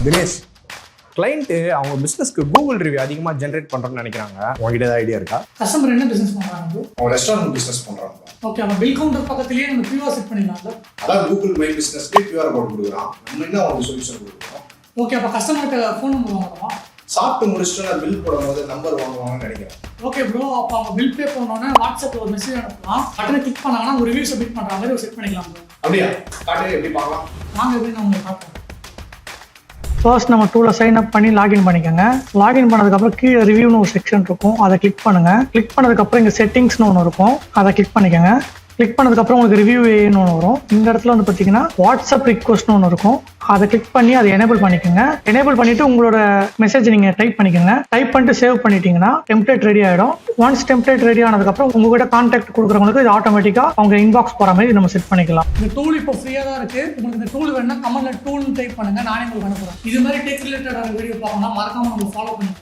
Dinesh, client அவங்க பிஸ்னஸ்க்கு Google review அதிகமாக ஜென்ரேட் பண்ணுறோன்னு நினைக்கிறாங்க. உங்ககிட்ட ஏதாவது ஐடியா இருக்கா? கஸ்டமர் என்ன பிசினஸ் பண்றாங்க? அவங்க ரெஸ்டாரண்ட் பிஸ்னஸ் பண்ணுறாங்க. ஓகே, அப்போ பில் கவுண்டர் பக்கத்துலேயே நம்ம கியூஆர் செட் பண்ணிடலாம்ல? அதான் கூகுள் மை பிஸ்னஸ்க்கு QR கோட் கொடுக்குறான். நம்ம என்ன அவங்க சொல்யூஷன் கொடுக்குறோம். ஓகே, அப்போ கஸ்டமர்கிட்ட ஃபோன் நம்பர் வாங்கணுமா? சாப்பிட்டு முடிச்சுட்டு நான் பில் போடும்போது நம்பர் வாங்குவாங்கன்னு நினைக்கிறேன். ஓகே ப்ரோ, அப்போ அவங்க பில் பே பண்ணோன்னே வாட்ஸ்அப்பில் ஒரு மெசேஜ் அனுப்பலாம். பட்டனை கிளிக் பண்ணாங்கன்னா ஒரு ரிவ்யூ சப்மிட் பண்ணுற மாதிரி செட் பண்ணிக்கலாம் ப்ரோ. அப்படியா? காட்டு எப்படி பார்க்கலாம்? வாங்க, எப்படி நான் உங்களுக்கு பார்ப்போம். ஃபர்ஸ்ட் நம்ம டூல சைன் அப் பண்ணி லாகின் பண்ணிக்கோங்க. லாகின் பண்ணதுக்கப்புறம் கீழே ரிவ்யூன்னு ஒரு செக்ஷன் இருக்கும், அதை கிளிக் பண்ணுங்க. கிளிக் பண்ணதுக்கப்புறம் இங்கே செட்டிங்ஸ்னு ஒன்று இருக்கும், அதை கிளிக் பண்ணிக்கோங்க. கிளிக் பண்ணதுக்கப்புறம் உங்களுக்கு ரிவ்யூ ஏன்னு ஒன்று வரும். இந்த இடத்துல வந்து பார்த்தீங்கன்னா வாட்ஸ்அப் ரிக்வஸ்ட்னு ஒன்று இருக்கும், அதை கிளிக் பண்ணி அதை எனேபிள் பண்ணிக்கோங்க. எனேபிள் பண்ணிட்டு உங்களோட மெசேஜ் நீங்கள் டைப் பண்ணிக்கோங்க. டைப் பண்ணிட்டு சேவ் பண்ணிட்டீங்கன்னா டெம்ப்ளேட் ரெடி ஆகிடும். ஒன்ஸ் டெம்ப்ளேட் ரெடி ஆனதுக்கப்புறம் உங்ககிட்ட கான்டாக்ட் கொடுக்குறவங்களுக்கு இது ஆட்டோமேட்டிக்காக அவங்க இன்பாக்ஸ் போகிற மாதிரி நம்ம செட் பண்ணிக்கலாம். இந்த டூல் இப்போ ஃப்ரீயாக தான் இருக்குது. உங்களுக்கு இந்த டூல் வேணும்னா கமெண்ட்ல டூல்னு டைப் பண்ணுங்க, நானே உங்களுக்கு அனுப்புகிறேன். இது மாதிரி டெக் ரிலேட்டடான வீடியோ பார்க்கணும்னா மறக்காம நம்ம ஃபாலோ பண்ணுங்க.